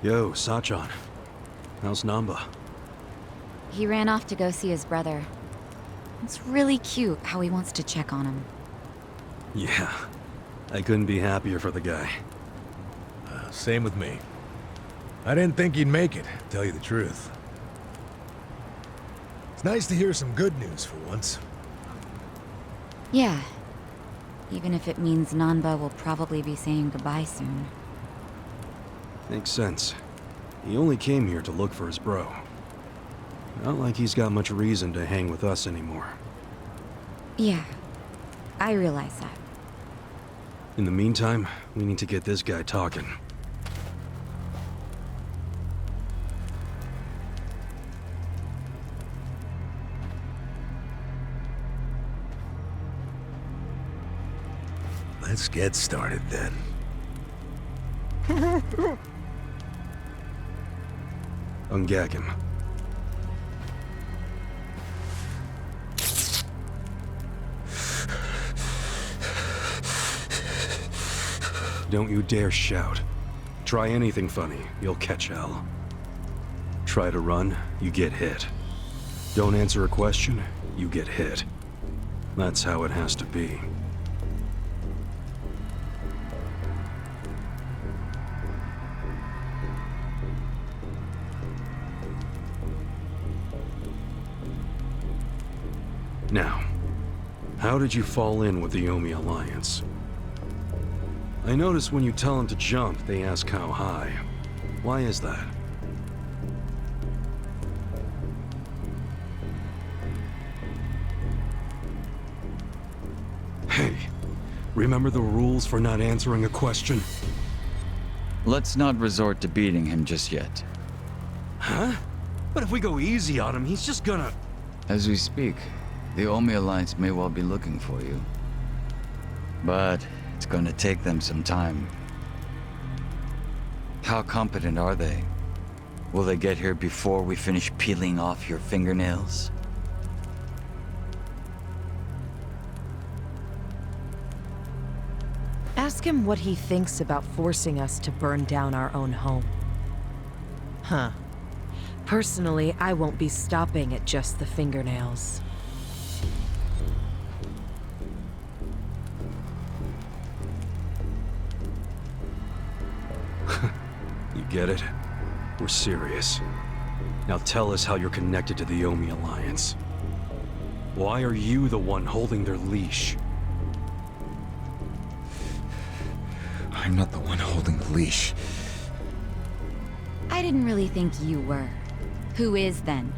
Yo, Sachan. How's Namba? He ran off to go see his brother. It's really cute how he wants to check on him. Yeah, I couldn't be happier for the guy. Same with me. I didn't think he'd make it, to tell you the truth. It's nice to hear some good news for once. Yeah. Even if it means Nanba will probably be saying goodbye soon. Makes sense. He only came here to look for his bro. Not like he's got much reason to hang with us anymore. Yeah, I realize that. In the meantime, we need to get this guy talking. Let's get started then. Ungag him. Don't you dare shout. Try anything funny, you'll catch hell. Try to run, you get hit. Don't answer a question, you get hit. That's how it has to be. Now, how did you fall in with the Omi Alliance? I notice when you tell them to jump, they ask how high. Why is that? Hey, remember the rules for not answering a question? Let's not resort to beating him just yet. Huh? But if we go easy on him, he's just gonna... As we speak, the Omi Alliance may well be looking for you. But it's gonna take them some time. How competent are they? Will they get here before we finish peeling off your fingernails? Ask him what he thinks about forcing us to burn down our own home. Huh. Personally, I won't be stopping at just the fingernails. You get it? We're serious. Now tell us how you're connected to the Omi Alliance. Why are you the one holding their leash? I'm not the one holding the leash. I didn't really think you were. Who is then?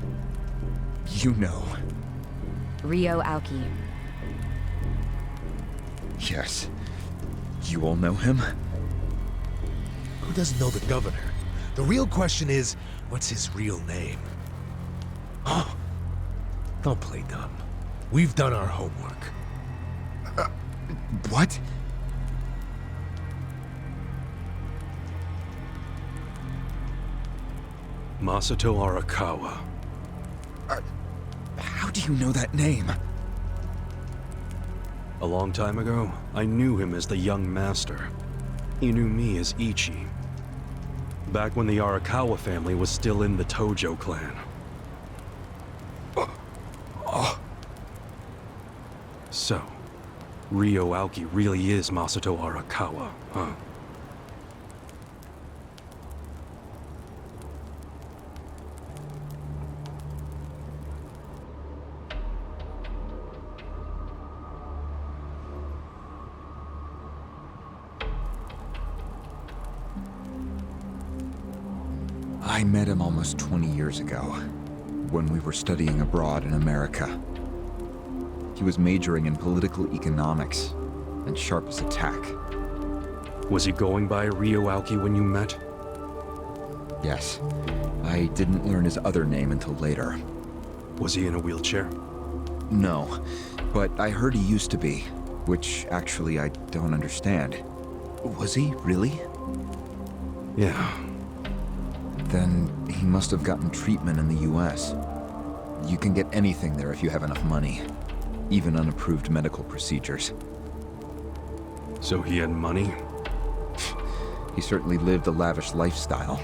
You know. Ryo Aoki. Yes. You all know him? Who doesn't know the governor? The real question is, what's his real name? Oh, don't play dumb. We've done our homework. What? Masato Arakawa. How do you know that name? A long time ago, I knew him as the young master. He knew me as Ichi. Back when the Arakawa family was still in the Tojo clan. So, Ryo Aoki really is Masato Arakawa, huh? I met him almost 20 years ago, when we were studying abroad in America. He was majoring in political economics, and sharp as a tack. Was he going by Ryo Aoki when you met? Yes. I didn't learn his other name until later. Was he in a wheelchair? No, but I heard he used to be, which actually I don't understand. Was he, really? Yeah. Then he must have gotten treatment in the US. You can get anything there if you have enough money, even unapproved medical procedures. So he had money? He certainly lived a lavish lifestyle.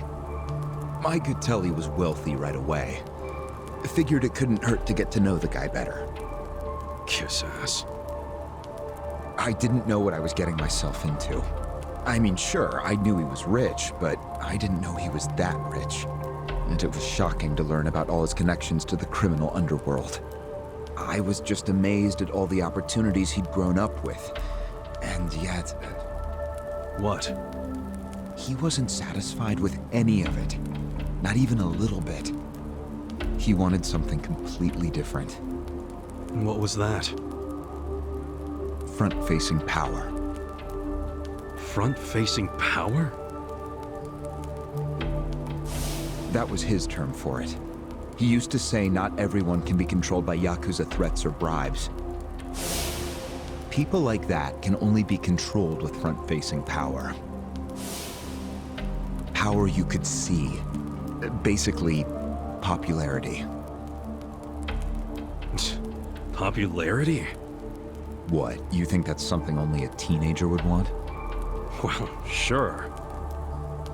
I could tell he was wealthy right away. Figured it couldn't hurt to get to know the guy better. Kiss ass. I didn't know what I was getting myself into. I mean, sure, I knew he was rich, but I didn't know he was that rich. And it was shocking to learn about all his connections to the criminal underworld. I was just amazed at all the opportunities he'd grown up with. And yet, What? he wasn't satisfied with any of it. Not even a little bit. He wanted something completely different. What was that? Front-facing power. Front-facing power? That was his term for it. He used to say not everyone can be controlled by Yakuza threats or bribes. People like that can only be controlled with front-facing power. Power you could see. Basically, popularity. Popularity? What, you think that's something only a teenager would want? Well, sure.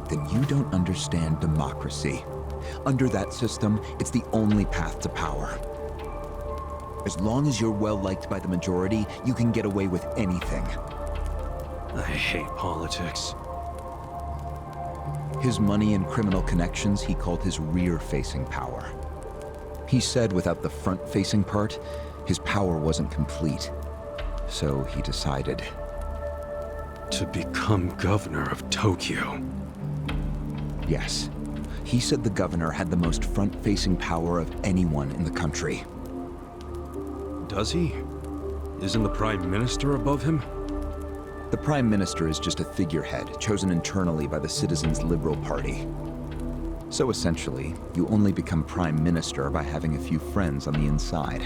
Then you don't understand democracy. Under that system, it's the only path to power. As long as you're well-liked by the majority, you can get away with anything. I hate politics. His money and criminal connections he called his rear-facing power. He said without the front-facing part, his power wasn't complete. So he decided. To become governor of Tokyo. Yes. He said the governor had the most front-facing power of anyone in the country. Does he? Isn't the Prime Minister above him? The Prime Minister is just a figurehead chosen internally by the Citizens' Liberal Party. So essentially, you only become Prime Minister by having a few friends on the inside.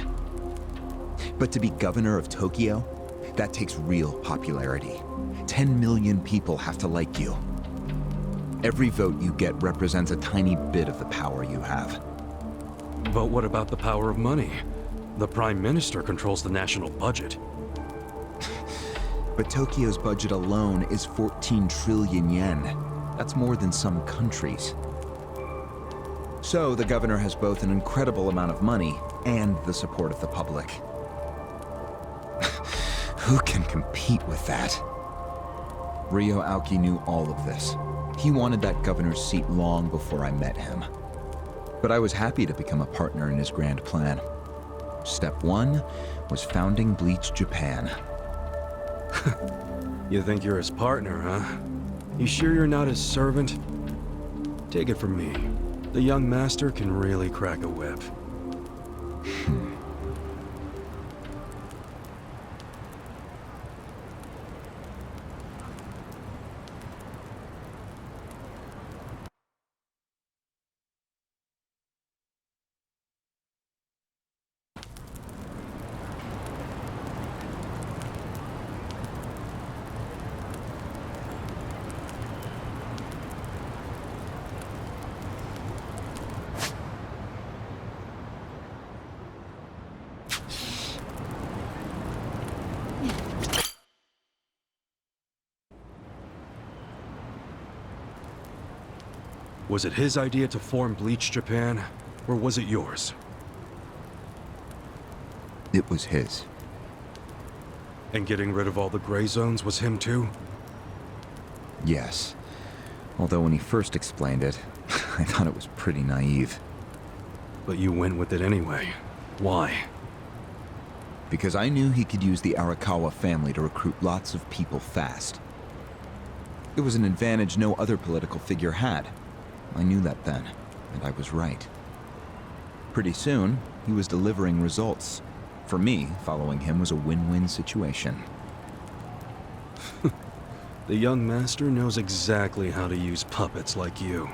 But to be governor of Tokyo, that takes real popularity. 10 million people have to like you. Every vote you get represents a tiny bit of the power you have. But what about the power of money? The Prime Minister controls the national budget. But Tokyo's budget alone is 14 trillion yen. That's more than some countries. So the governor has both an incredible amount of money and the support of the public. Who can compete with that? Ryo Aoki knew all of this. He wanted that governor's seat long before I met him. But I was happy to become a partner in his grand plan. Step 1 was founding Bleach Japan. You think you're his partner, huh? You sure you're not his servant? Take it from me. The young master can really crack a whip. Was it his idea to form Bleach Japan, or was it yours? It was his. And getting rid of all the gray zones was him too? Yes. Although when he first explained it, I thought it was pretty naive. But you went with it anyway. Why? Because I knew he could use the Arakawa family to recruit lots of people fast. It was an advantage no other political figure had. I knew that then, and I was right. Pretty soon, he was delivering results. For me, following him was a win-win situation. The young master knows exactly how to use puppets like you.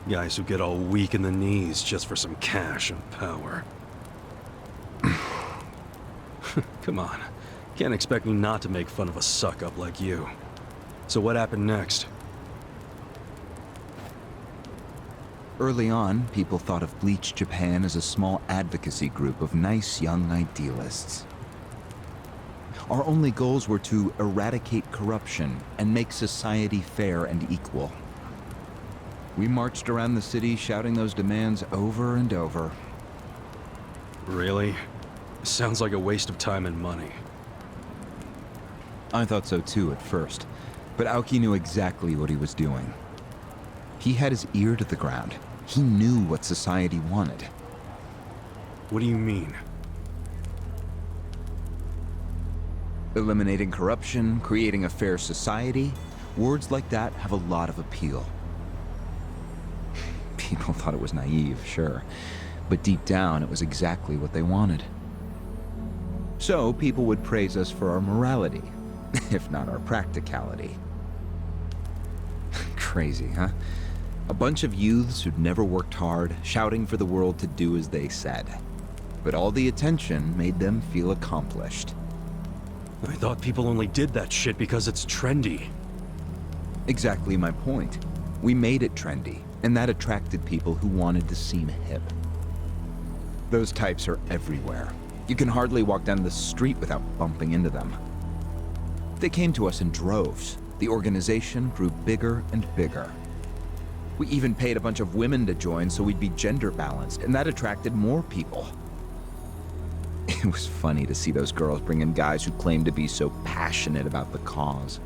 Guys who get all weak in the knees just for some cash and power. Come on. Can't expect me not to make fun of a suck-up like you. So what happened next? Early on, people thought of Bleach Japan as a small advocacy group of nice young idealists. Our only goals were to eradicate corruption and make society fair and equal. We marched around the city shouting those demands over and over. Really? Sounds like a waste of time and money. I thought so too at first, but Aoki knew exactly what he was doing. He had his ear to the ground. He knew what society wanted. What do you mean? Eliminating corruption, creating a fair society, words like that have a lot of appeal. People thought it was naive, sure, but deep down it was exactly what they wanted. So people would praise us for our morality, if not our practicality. Crazy, huh? A bunch of youths who'd never worked hard, shouting for the world to do as they said. But all the attention made them feel accomplished. I thought people only did that shit because it's trendy. Exactly my point. We made it trendy, and that attracted people who wanted to seem hip. Those types are everywhere. You can hardly walk down the street without bumping into them. They came to us in droves. The organization grew bigger and bigger. We even paid a bunch of women to join so we'd be gender balanced, and that attracted more people. It was funny to see those girls bring in guys who claimed to be so passionate about the cause.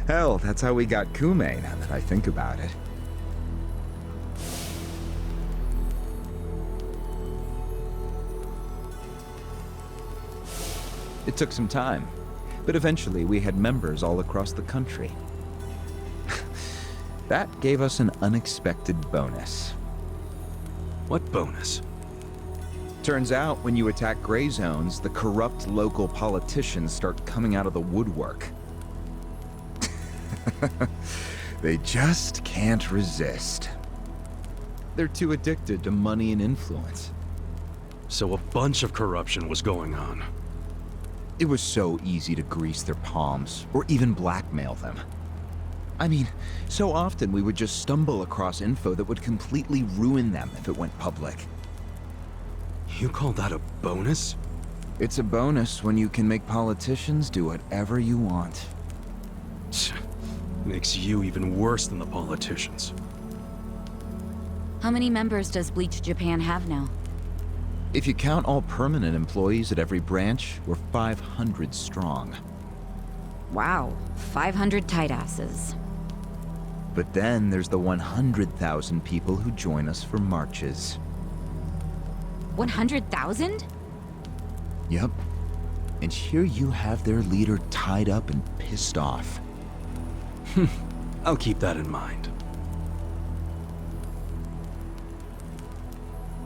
Hell, that's how we got Kume, now that I think about it. It took some time, but eventually we had members all across the country. That gave us an unexpected bonus. What bonus? Turns out, when you attack gray zones, the corrupt local politicians start coming out of the woodwork. They just can't resist. They're too addicted to money and influence. So a bunch of corruption was going on. It was so easy to grease their palms, or even blackmail them. I mean, so often we would just stumble across info that would completely ruin them if it went public. You call that a bonus? It's a bonus when you can make politicians do whatever you want. Makes you even worse than the politicians. How many members does Bleach Japan have now? If you count all permanent employees at every branch, we're 500 strong. Wow, 500 tight asses. But then there's the 100,000 people who join us for marches. 100,000? Yep. And here you have their leader tied up and pissed off. I'll keep that in mind.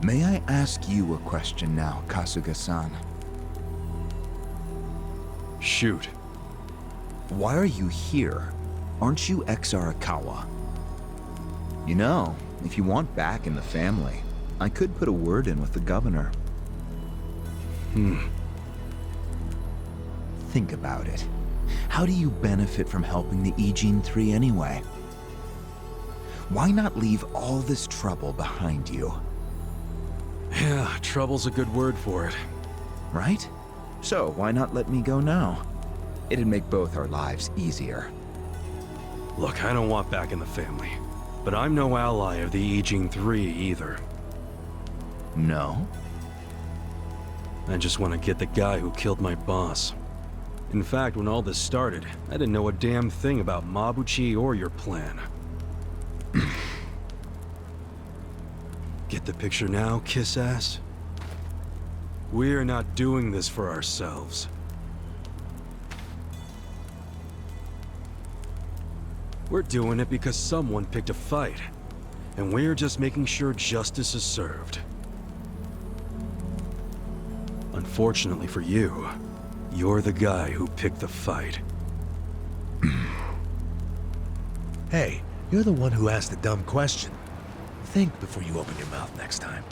May I ask you a question now, Kasuga-san? Shoot. Why are you here? Aren't you ex-Arakawa? You know, if you want back in the family, I could put a word in with the governor. Think about it. How do you benefit from helping the Ijin 3 anyway? Why not leave all this trouble behind you? Yeah, trouble's a good word for it. Right? So why not let me go now? It'd make both our lives easier. Look, I don't want back in the family. But I'm no ally of the Ijin 3 either. No? I just want to get the guy who killed my boss. In fact, when all this started, I didn't know a damn thing about Mabuchi or your plan. Get the picture now, kiss ass? We're not doing this for ourselves. We're doing it because someone picked a fight, and we're just making sure justice is served. Unfortunately for you, you're the guy who picked the fight. Hey, you're the one who asked the dumb question. Think before you open your mouth next time.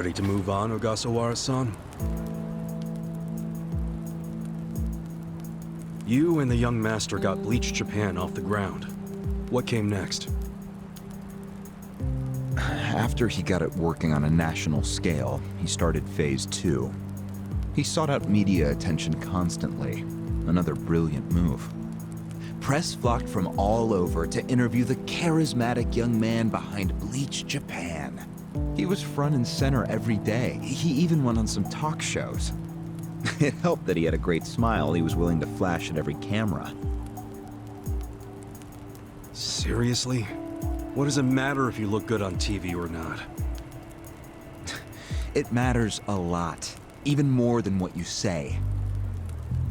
Ready to move on, Ogasawara-san? You and the young master got Bleach Japan off the ground. What came next? After he got it working on a national scale, he started Phase 2. He sought out media attention constantly. Another brilliant move. Press flocked from all over to interview the charismatic young man behind Bleach Japan. He was front and center every day. He even went on some talk shows. It helped that he had a great smile he was willing to flash at every camera. Seriously? What does it matter if you look good on TV or not? It matters a lot, even more than what you say.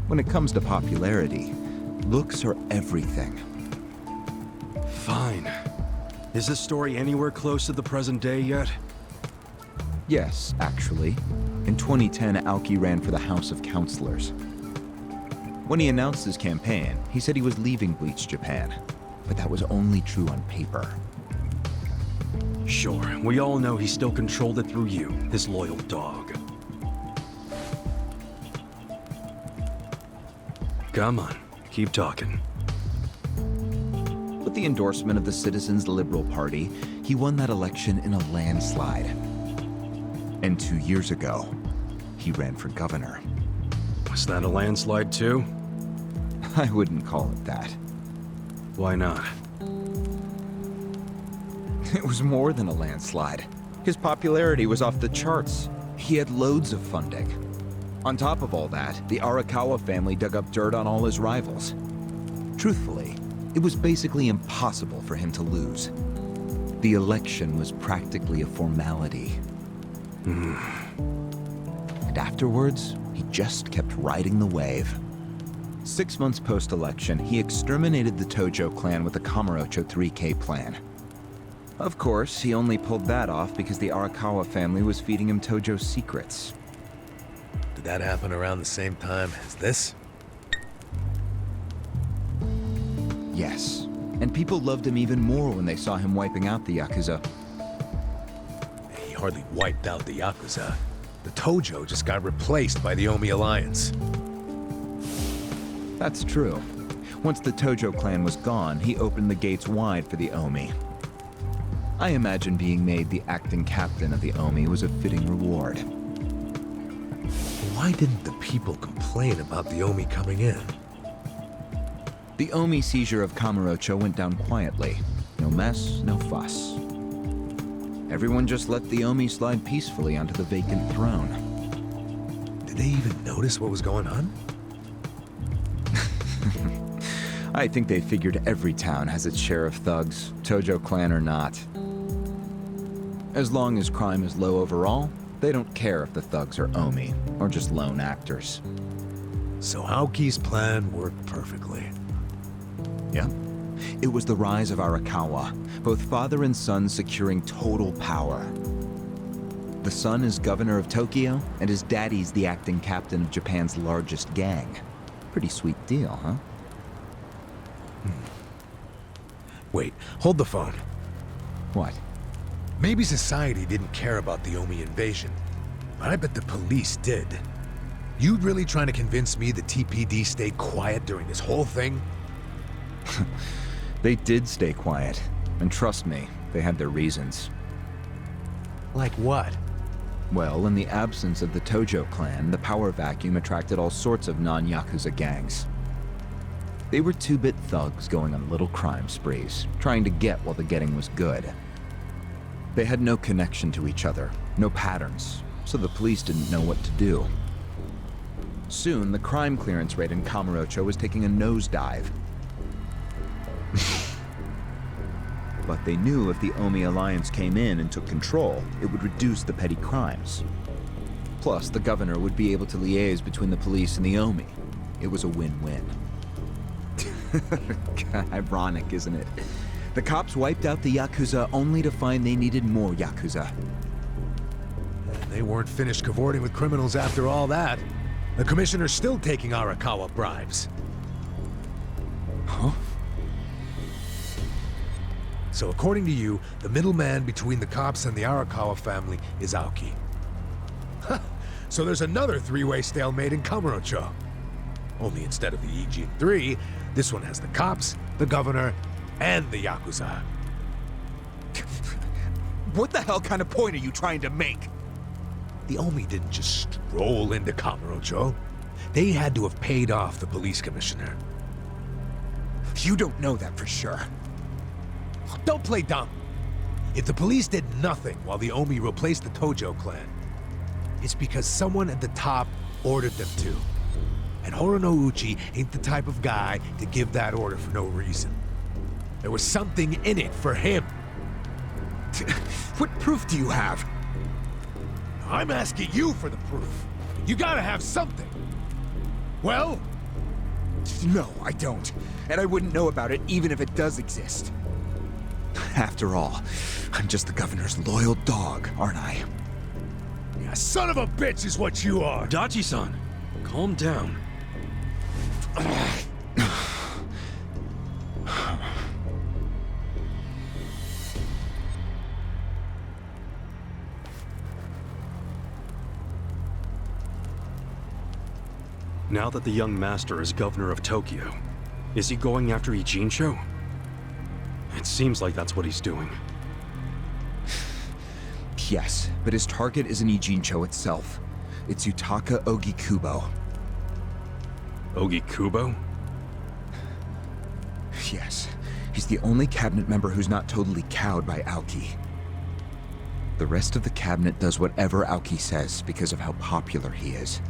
When it comes to popularity, looks are everything. Fine. Is this story anywhere close to the present day yet? Yes, actually. In 2010, Aoki ran for the House of Councilors. When he announced his campaign, he said he was leaving Bleach Japan. But that was only true on paper. Sure, we all know he still controlled it through you, his loyal dog. Come on, keep talking. With the endorsement of the Citizens Liberal Party, he won that election in a landslide. And 2 years ago, he ran for governor. Was that a landslide too? I wouldn't call it that. Why not? It was more than a landslide. His popularity was off the charts. He had loads of funding. On top of all that, the Arakawa family dug up dirt on all his rivals. Truthfully, it was basically impossible for him to lose. The election was practically a formality. And afterwards, he just kept riding the wave. 6 months post-election, he exterminated the Tojo clan with the Kamurocho 3K plan. Of course, he only pulled that off because the Arakawa family was feeding him Tojo secrets. Did that happen around the same time as this? Yes, and people loved him even more when they saw him wiping out the Yakuza. He hardly wiped out the Yakuza. The Tojo just got replaced by the Omi Alliance. That's true. Once the Tojo clan was gone, he opened the gates wide for the Omi. I imagine being made the acting captain of the Omi was a fitting reward. Why didn't the people complain about the Omi coming in? The Omi seizure of Kamurocho went down quietly. No mess, no fuss. Everyone just let the Omi slide peacefully onto the vacant throne. Did they even notice what was going on? I think they figured every town has its share of thugs, Tojo clan or not. As long as crime is low overall, they don't care if the thugs are Omi, or just lone actors. So Aoki's plan worked perfectly. Yeah. It was the rise of Arakawa, both father and son securing total power. The son is governor of Tokyo, and his daddy's the acting captain of Japan's largest gang. Pretty sweet deal, huh? Wait, hold the phone. What? Maybe society didn't care about the Omi invasion, but I bet the police did. You really trying to convince me the TPD stayed quiet during this whole thing? They did stay quiet, and trust me, they had their reasons. Like what? Well, in the absence of the Tojo clan, the power vacuum attracted all sorts of non-Yakuza gangs. They were two-bit thugs going on little crime sprees, trying to get while the getting was good. They had no connection to each other, no patterns, so the police didn't know what to do. Soon, the crime clearance rate in Kamurocho was taking a nosedive. But they knew if the Omi Alliance came in and took control, it would reduce the petty crimes. Plus, the governor would be able to liaise between the police and the Omi. It was a win-win. Ironic, isn't it? The cops wiped out the Yakuza only to find they needed more Yakuza. And they weren't finished cavorting with criminals after all that. The commissioner's still taking Arakawa bribes. Huh? So according to you, the middleman between the cops and the Arakawa family is Aoki. So there's another three-way stalemate in Kamurocho. Only instead of the Ijin 3, this one has the cops, the governor, and the Yakuza. What the hell kind of point are you trying to make? The Omi didn't just stroll into Kamurocho. They had to have paid off the police commissioner. You don't know that for sure. Don't play dumb. If the police did nothing while the Omi replaced the Tojo clan, it's because someone at the top ordered them to. And Horonouchi ain't the type of guy to give that order for no reason. There was something in it for him. What proof do you have? I'm asking you for the proof. You gotta have something. Well? No, I don't. And I wouldn't know about it even if it does exist. After all, I'm just the governor's loyal dog, aren't I? Yeah, son of a bitch is what you are. Dachi-san, calm down. Now that the young master is governor of Tokyo, is he going after Ijincho? It seems like that's what he's doing. Yes, but his target isn't Ijincho itself. It's Yutaka Ogikubo. Ogikubo? Yes, he's the only cabinet member who's not totally cowed by Aoki. The rest of the cabinet does whatever Aoki says because of how popular he is.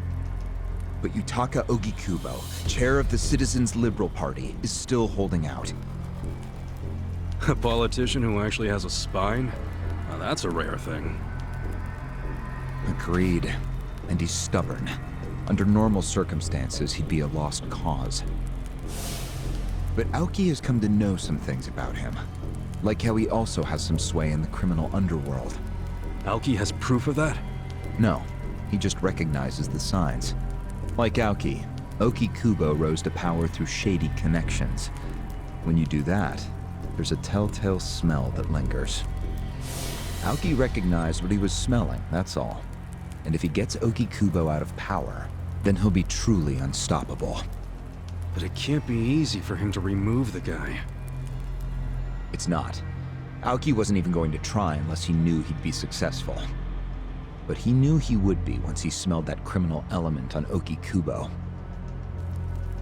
But Yutaka Ogikubo, chair of the Citizens Liberal Party, is still holding out. A politician who actually has a spine? Now that's a rare thing. Agreed. And he's stubborn. Under normal circumstances, he'd be a lost cause. But Aoki has come to know some things about him. Like how he also has some sway in the criminal underworld. Aoki has proof of that? No, he just recognizes the signs. Like Aoki, Ogikubo rose to power through shady connections. When you do that, there's a telltale smell that lingers. Aoki recognized what he was smelling, that's all. And if he gets Ogikubo out of power, then he'll be truly unstoppable. But it can't be easy for him to remove the guy. It's not. Aoki wasn't even going to try unless he knew he'd be successful. But he knew he would be once he smelled that criminal element on Ogikubo.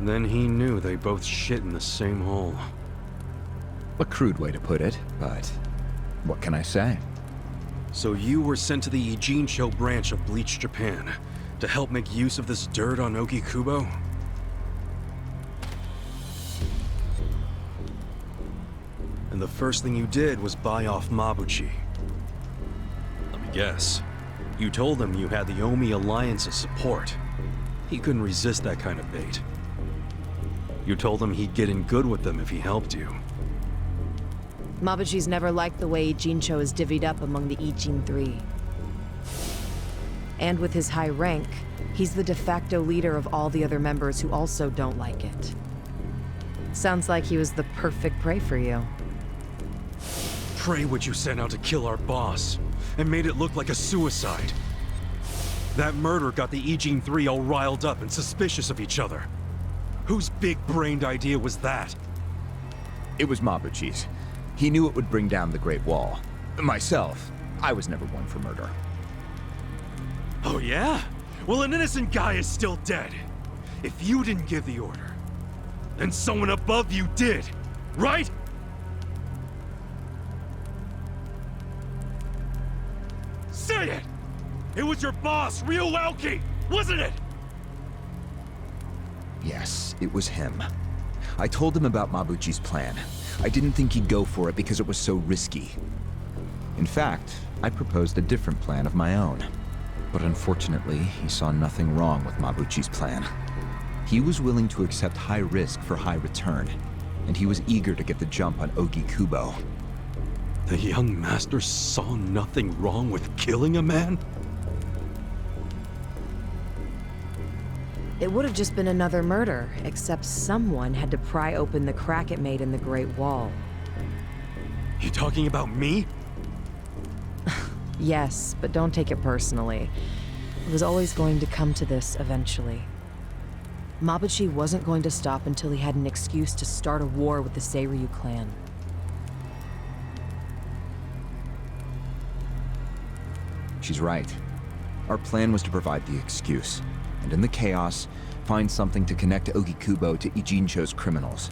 Then he knew they both shit in the same hole. A crude way to put it, but what can I say? So you were sent to the Ijincho branch of Bleach Japan to help make use of this dirt on Ogikubo? And the first thing you did was buy off Mabuchi. Let me guess. You told him you had the Omi Alliance's support. He couldn't resist that kind of bait. You told him he'd get in good with them if he helped you. Mabuchi's never liked the way Ijincho is divvied up among the Ijin 3. And with his high rank, he's the de facto leader of all the other members who also don't like it. Sounds like he was the perfect prey for you. Prey what you sent out to kill our boss, and made it look like a suicide. That murder got the Ijin 3 all riled up and suspicious of each other. Whose big-brained idea was that? It was Mabuchi's. He knew it would bring down the Great Wall. Myself, I was never one for murder. Oh yeah? Well, an innocent guy is still dead. If you didn't give the order, then someone above you did, right? Say it! It was your boss, Ryuoki, wasn't it? Yes, it was him. I told him about Mabuchi's plan. I didn't think he'd go for it because it was so risky. In fact, I proposed a different plan of my own. But unfortunately, he saw nothing wrong with Mabuchi's plan. He was willing to accept high risk for high return, and he was eager to get the jump on Ogikubo. The young master saw nothing wrong with killing a man? It would have just been another murder, except someone had to pry open the crack it made in the Great Wall. You talking about me? Yes, but don't take it personally. It was always going to come to this eventually. Mabuchi wasn't going to stop until he had an excuse to start a war with the Seiryu clan. She's right. Our plan was to provide the excuse, and in the chaos, find something to connect Ogikubo to Ijincho's criminals.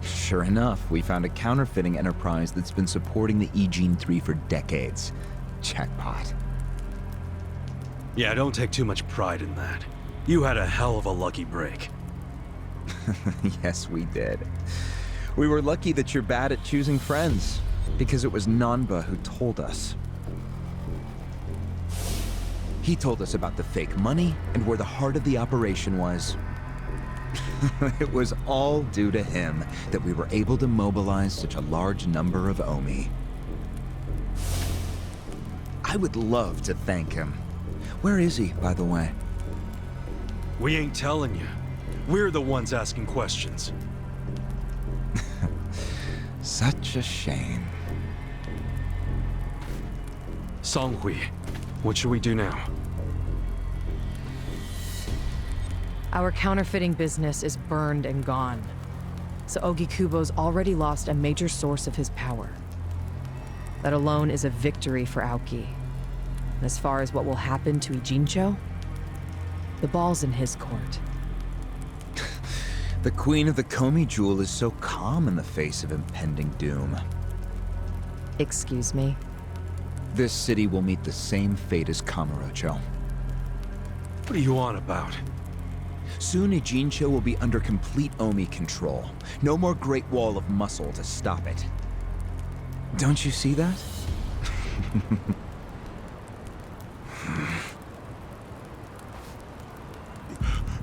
Sure enough, we found a counterfeiting enterprise that's been supporting the Ijin 3 for decades. Jackpot. Yeah, don't take too much pride in that. You had a hell of a lucky break. Yes, we did. We were lucky that you're bad at choosing friends, because it was Nanba who told us. He told us about the fake money and where the heart of the operation was. It was all due to him that we were able to mobilize such a large number of Omi. I would love to thank him. Where is he, by the way? We ain't telling you. We're the ones asking questions. Such a shame. Songhui, what should we do now? Our counterfeiting business is burned and gone. So Ogikubo's already lost a major source of his power. That alone is a victory for Aoki. And as far as what will happen to Ijincho, the ball's in his court. The Queen of the Komi Jewel is so calm in the face of impending doom. Excuse me? This city will meet the same fate as Kamurocho. What are you on about? Soon Ijincho will be under complete Omi control. No more Great Wall of Muscle to stop it. Don't you see that?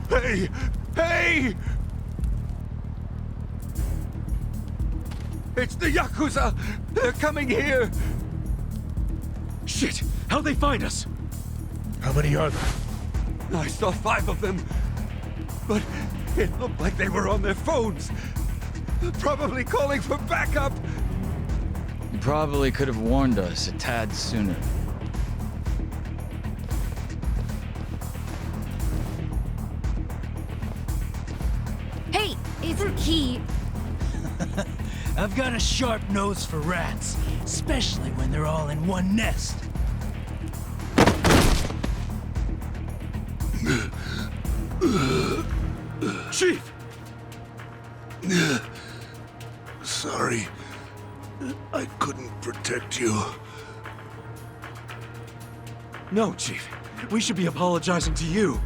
Hey! Hey! It's the Yakuza! They're coming here! Shit! How'd they find us? How many are there? I saw 5 of them, but it looked like they were on their phones. Probably calling for backup. You probably could have warned us a tad sooner. Hey, it's Key. I've got a sharp nose for rats, especially when they're all in one nest. Chief! Sorry. I couldn't protect you. No, Chief. We should be apologizing to you.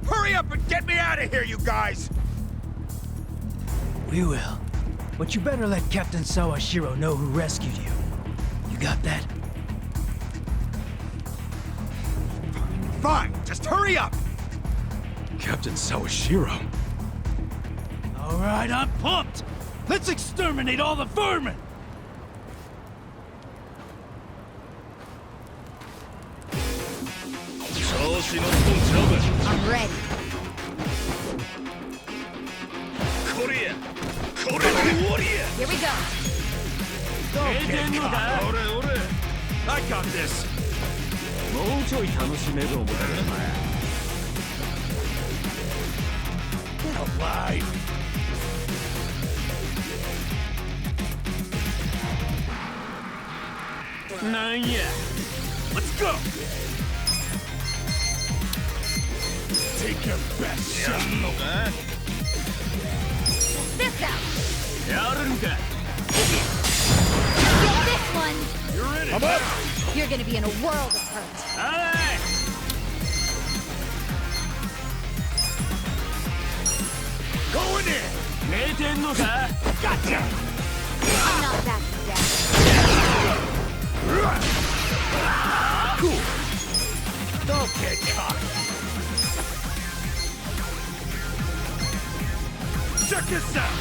Hurry up and get me out of here, you guys! We will. But you better let Captain Sawashiro know who rescued you. You got that? Fine, just hurry up! Captain Sawashiro. All right, I'm pumped. Let's exterminate all the vermin. I'm ready. Here we go. I got this. Get alive! Let's go! Take your best shot! This out. Get this one. You're in it. I'm up! You're gonna be in a world of hurt. Going in! Gotcha! I'm not that bad. Cool! Don't get caught! Check this out!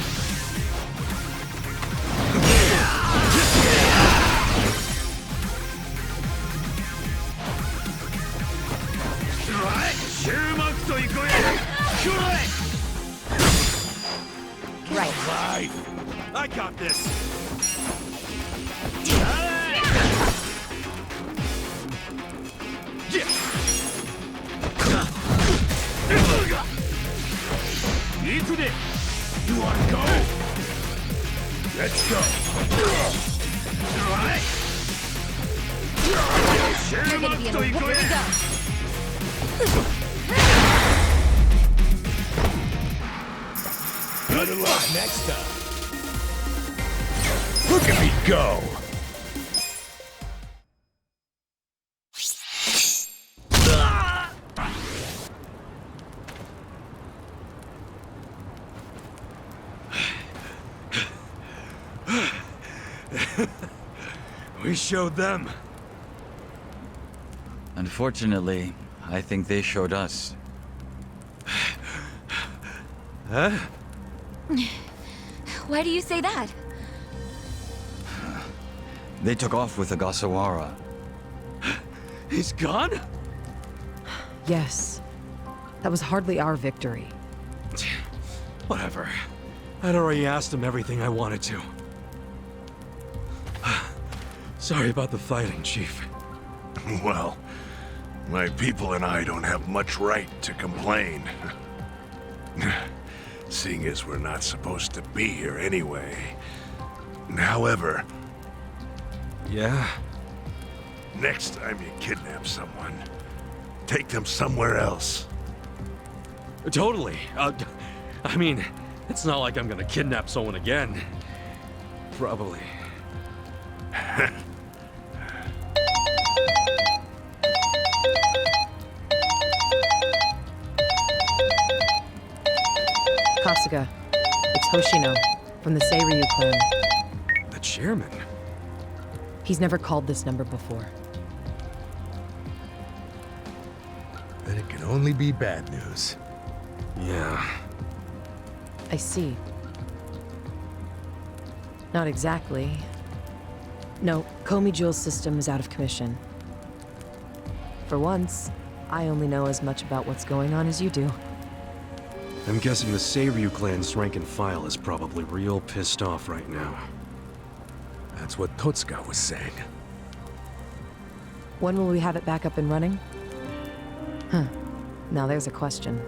Right. Alive! I got this! You wanna go? Let's go. Alright. You're gonna be in a Here we go. Good luck next time. Look at me go! We showed them. Unfortunately, I think they showed us. Huh? Why do you say that? They took off with the Gasawara. He's gone? Yes. That was hardly our victory. Whatever. I'd already asked him everything I wanted to. Sorry about the fighting, Chief. Well, my people and I don't have much right to complain. Seeing as we're not supposed to be here anyway. However, Yeah? next time you kidnap someone, take them somewhere else. Totally. I mean, it's not like I'm gonna kidnap someone again. Probably. Kasuga, it's Hoshino, from the Seiryu clan. The chairman? He's never called this number before. Then it can only be bad news. Yeah. I see. Not exactly. No, Komi Jewel's system is out of commission. For once, I only know as much about what's going on as you do. I'm guessing the Seiryu clan's rank and file is probably real pissed off right now. That's what Totsuka was saying. When will we have it back up and running? Huh. Now there's a question.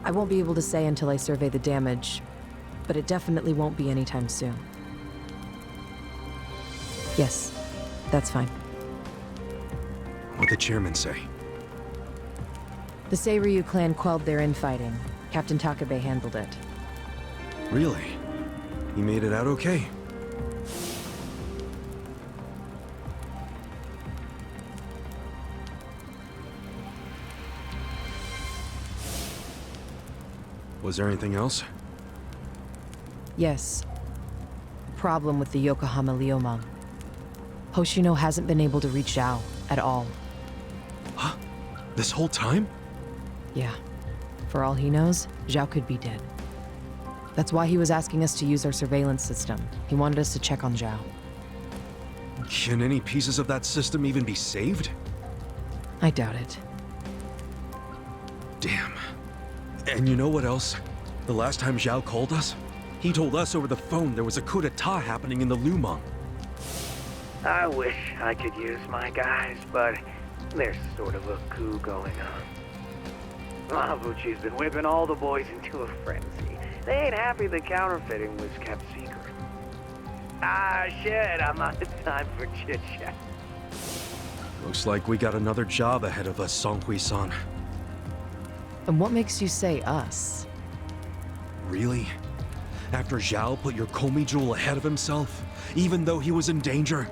I won't be able to say until I survey the damage, but it definitely won't be anytime soon. Yes, that's fine. What'd the chairman say? The Seiryu clan quelled their infighting. Captain Takabe handled it. Really? He made it out okay? Was there anything else? Yes. Problem with the Yokohama Liomang. Hoshino hasn't been able to reach Zhao at all. Huh? This whole time? Yeah. For all he knows, Zhao could be dead. That's why he was asking us to use our surveillance system. He wanted us to check on Zhao. Can any pieces of that system even be saved? I doubt it. Damn. And you know what else? The last time Zhao called us, he told us over the phone there was a coup d'etat happening in the Lumang. I wish I could use my guys, but there's sort of a coup going on. Mabuchi's been whipping all the boys into a frenzy. They ain't happy the counterfeiting was kept secret. Ah, shit, I'm out of time for chit-chat. Looks like we got another job ahead of us, Songhui-san. And what makes you say us? Really? After Zhao put your Komi jewel ahead of himself, even though he was in danger?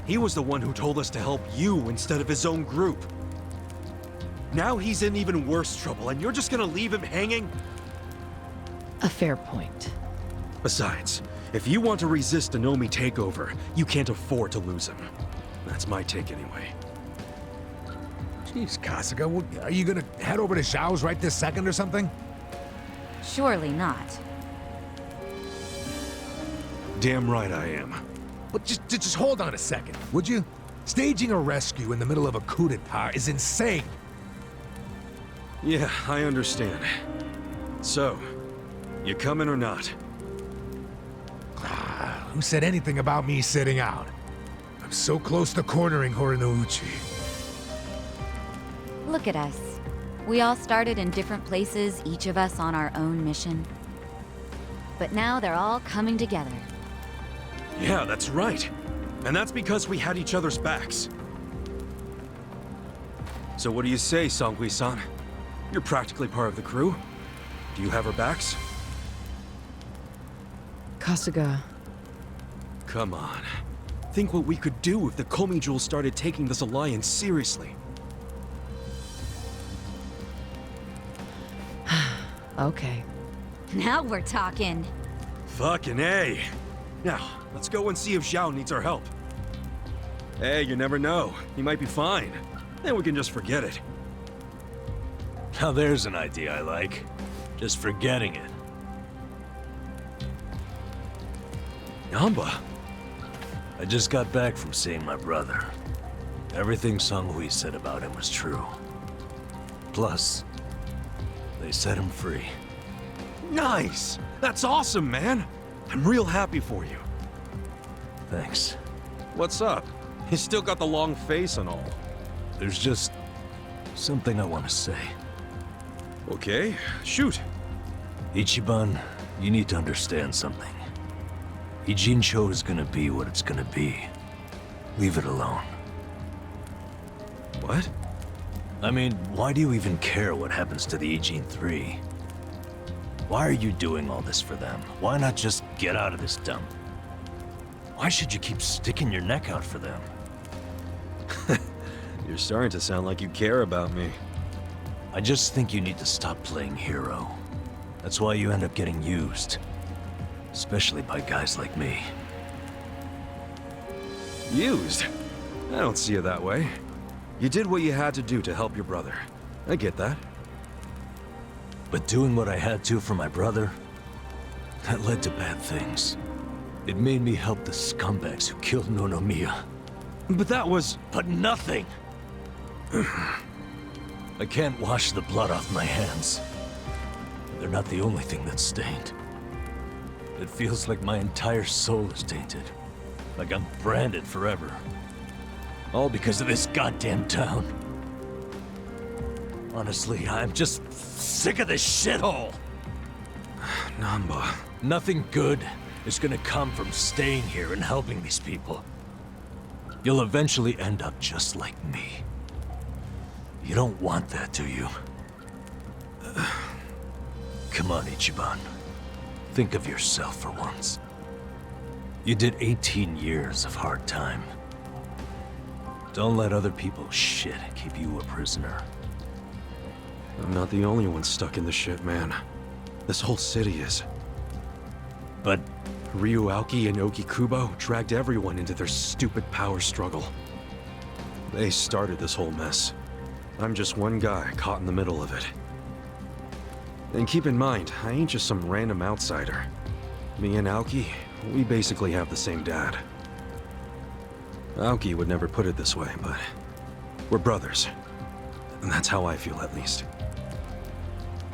He was the one who told us to help you instead of his own group. Now he's in even worse trouble, and you're just gonna leave him hanging? A fair point. Besides, if you want to resist a Nomi takeover, you can't afford to lose him. That's my take anyway. Jeez, Kasuga, are you gonna head over to Zhao's right this second or something? Surely not. Damn right I am. But just hold on a second, would you? Staging a rescue in the middle of a coup d'etat is insane. Yeah, I understand. So, you coming or not? Who said anything about me sitting out? I'm so close to cornering Horinouchi. Look at us. We all started in different places, each of us on our own mission. But now they're all coming together. Yeah, that's right. And that's because we had each other's backs. So what do you say, Songhui-san? You're practically part of the crew. Do you have our backs? Kasuga, Come on. Think what we could do if the Komi Jewels started taking this alliance seriously. okay. Now we're talking. Fucking A. Now, let's go and see if Zhao needs our help. Hey, you never know. He might be fine. Then we can just forget it. Now there's an idea I like. Just forgetting it. Namba. I just got back from seeing my brother. Everything Songhui said about him was true. Plus, they set him free. Nice! That's awesome, man! I'm real happy for you. Thanks. What's up? You still got the long face and all. There's just something I want to say. Okay, shoot. Ichiban, you need to understand something. Ijincho is gonna be what it's gonna be. Leave it alone. What? I mean, why do you even care what happens to the Ijin 3? Why are you doing all this for them? Why not just get out of this dump? Why should you keep sticking your neck out for them? You're starting to sound like you care about me. I just think you need to stop playing hero. That's why you end up getting used. Especially by guys like me. Used? I don't see it that way. You did what you had to do to help your brother. I get that. But doing what I had to for my brother, that led to bad things. It made me help the scumbags who killed Nonomiya. But that was... But nothing! I can't wash the blood off my hands. They're not the only thing that's stained. It feels like my entire soul is tainted. Like I'm branded forever. All because of this goddamn town. Honestly, I'm just sick of this shithole! Namba... Nothing good is gonna come from staying here and helping these people. You'll eventually end up just like me. You don't want that, do you? Come on, Ichiban. Think of yourself for once. You did 18 years of hard time. Don't let other people's shit keep you a prisoner. I'm not the only one stuck in the shit, man. This whole city is. But Ryu Aoki and Oki Kubo dragged everyone into their stupid power struggle. They started this whole mess. I'm just one guy caught in the middle of it. And keep in mind, I ain't just some random outsider. Me and Aoki, we basically have the same dad. Aoki would never put it this way, but we're brothers. And that's how I feel, at least.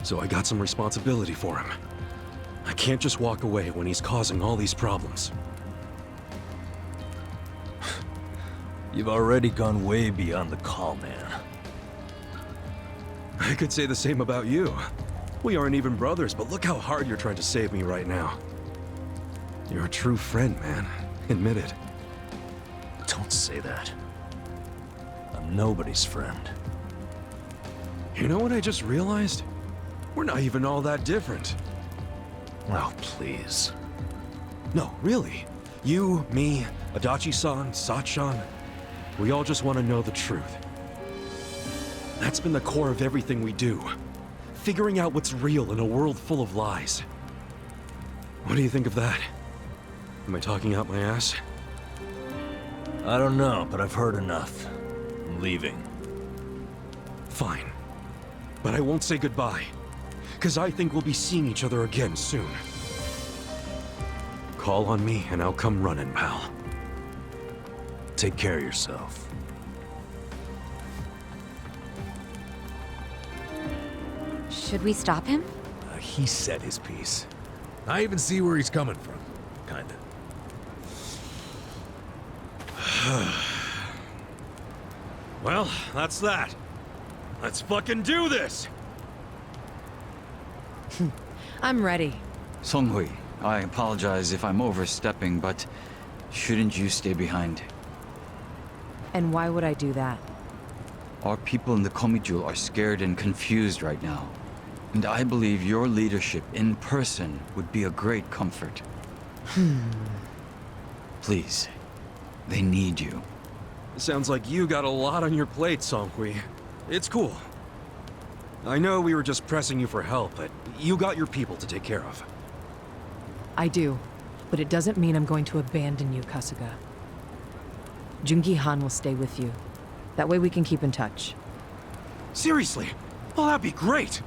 So I got some responsibility for him. I can't just walk away when he's causing all these problems. you've already gone way beyond the call, man. I could say the same about you. We aren't even brothers, but look how hard you're trying to save me right now. You're a true friend, man. Admit it. Don't say that. I'm nobody's friend. You know what I just realized? We're not even all that different. Oh, please. No, really. You, me, Adachi-san, Sachan, we all just want to know the truth. That's been the core of everything we do. Figuring out what's real in a world full of lies. What do you think of that? Am I talking out my ass? I don't know, but I've heard enough. I'm leaving. Fine. But I won't say goodbye. Because I think we'll be seeing each other again soon. Call on me and I'll come running, pal. Take care of yourself. Should we stop him? He said his piece. I even see where he's coming from. Kinda. Well, that's that. Let's fucking do this! I'm ready. Songhui, I apologize if I'm overstepping, but shouldn't you stay behind? And why would I do that? Our people in the Komijul are scared and confused right now. And I believe your leadership in person would be a great comfort. Please, they need you. Sounds like you got a lot on your plate, Songhui. It's cool. I know we were just pressing you for help, but you got your people to take care of. I do, but it doesn't mean I'm going to abandon you, Kasuga. Jungi Han will stay with you. That way we can keep in touch. Seriously? Well, that'd be great!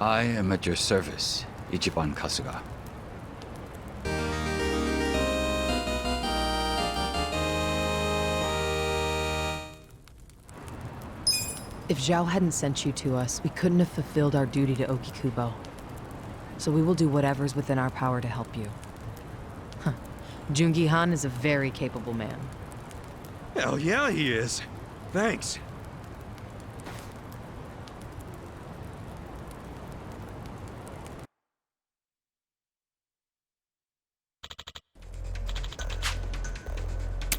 I am at your service, Ichiban Kasuga. If Zhao hadn't sent you to us, we couldn't have fulfilled our duty to Okikubo. So we will do whatever's within our power to help you. Jungi Han is a very capable man. Hell yeah, he is. Thanks.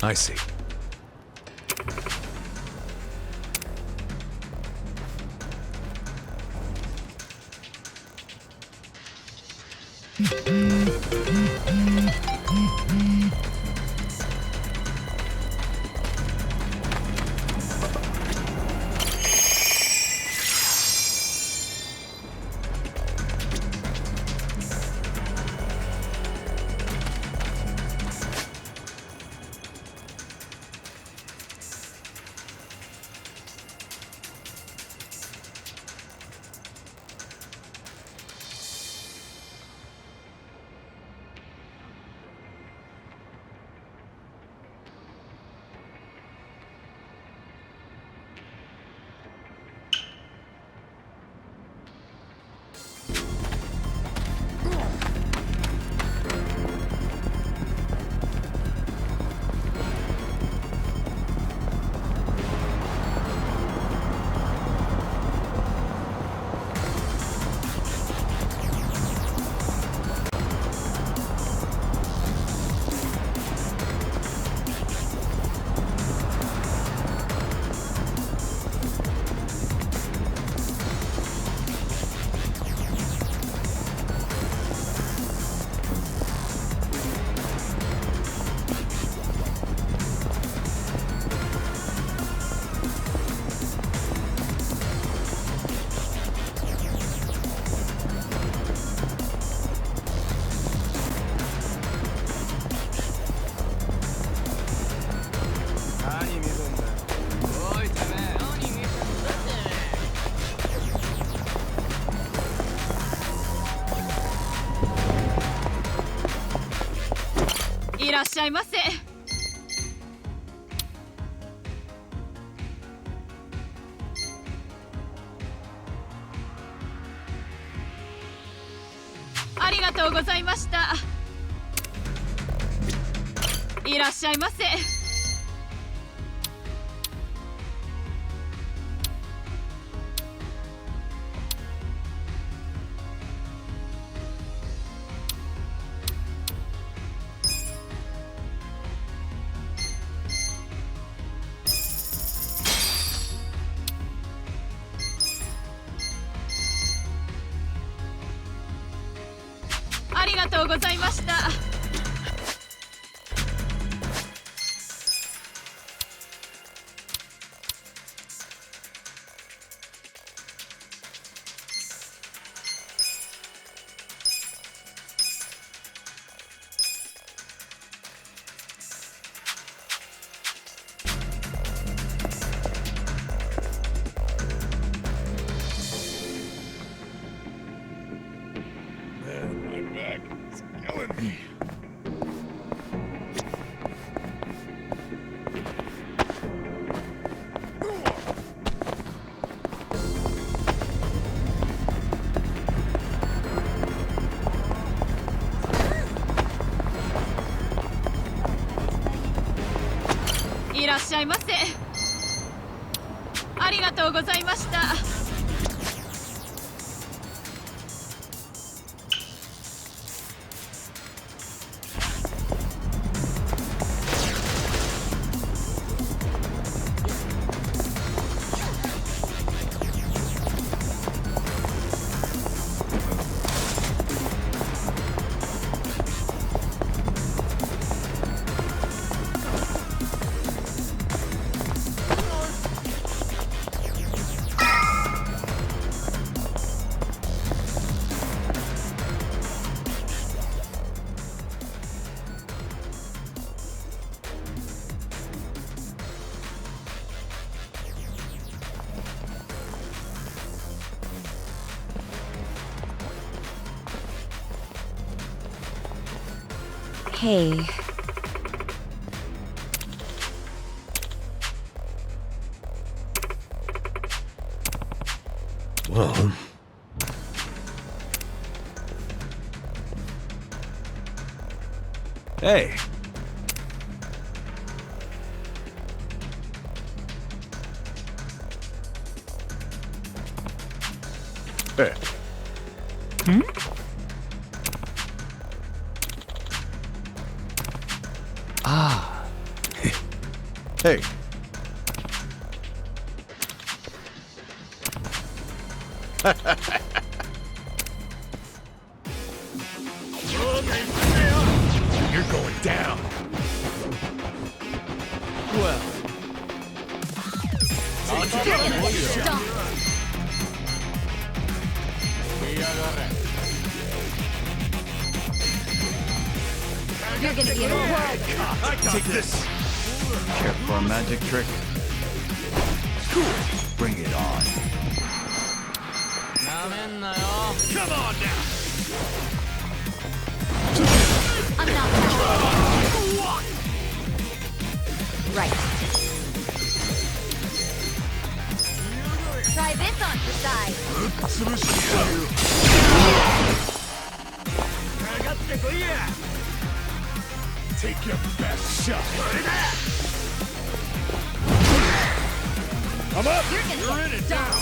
I see. しゃいませ。ありがとうございました。Hey. Well... Hey! Hey. Hmm? Ah. Hey. You're going down. Well. Stop. You're gonna be in a whirlwind. Take this! Care for a magic trick? Bring it on. Come on now! I'm not that. Right. Try this on for size. Take your best shot. I'm up! You're in it down.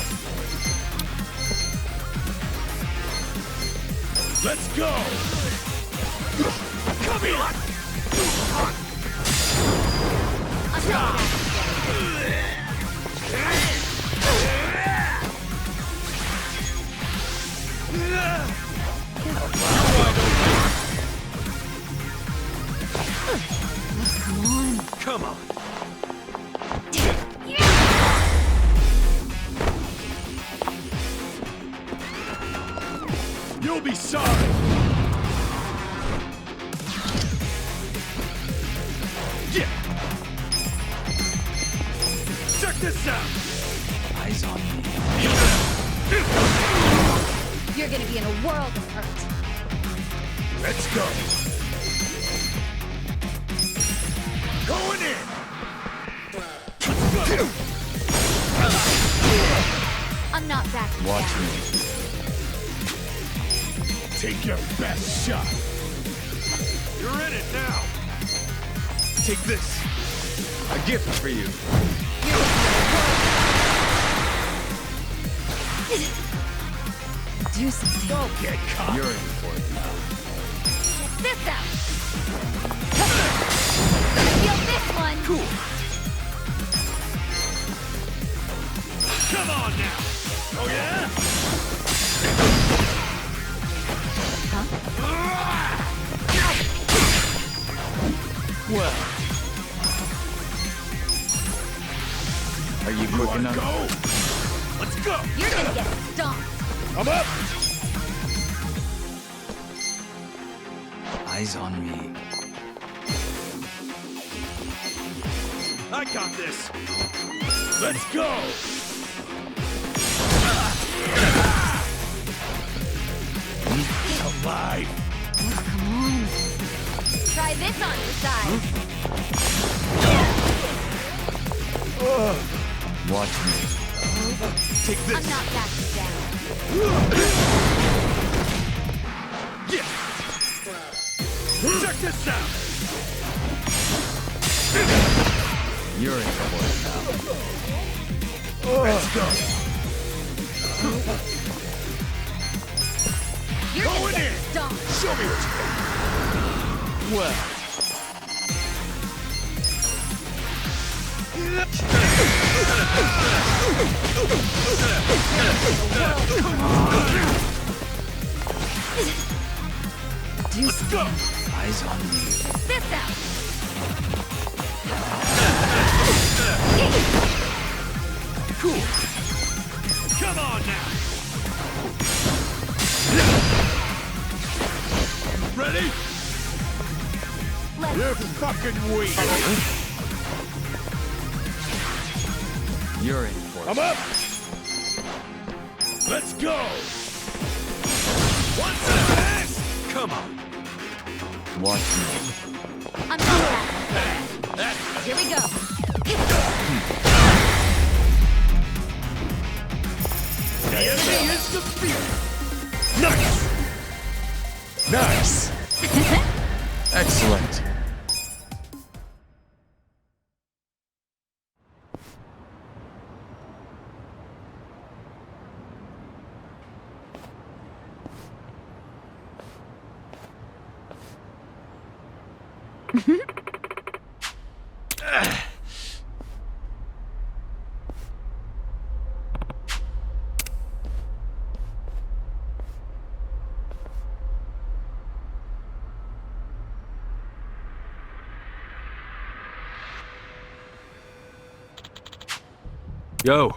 Let's go! Come here! I'm not Come on! You'll be sorry! Yeah! Check this out! Eyes on me. You're gonna be in a world of hurt. Let's go! Going in! I'm not backing Watch down. me. Take your best shot! You're in it now! Take this! A gift for you! Do something. Don't get caught! You're in for it now. This out. Feel this one. Cool! Come on now! Oh yeah? Well. Are you quick enough? Go! Let's go! You're gonna get stomped. I'm up! Eyes on me. I got this! Let's go! Alive! Come on. Try this on your side. Watch me. Take this! I'm not backing down. Yeah! Check this out! You're in for it now. Let's go. You're Going gonna get in. stomped. Show me what you got. Well, Let's go. eyes on me. Fist out. Cool. Come on now! Ready? Let's You're see. fucking weak. You're in for I'm it. up. Let's go. What's this? Come on! Watch me. I'm not back. Here we go. The enemy is defeated. Nice. Nice. Excellent. Yo.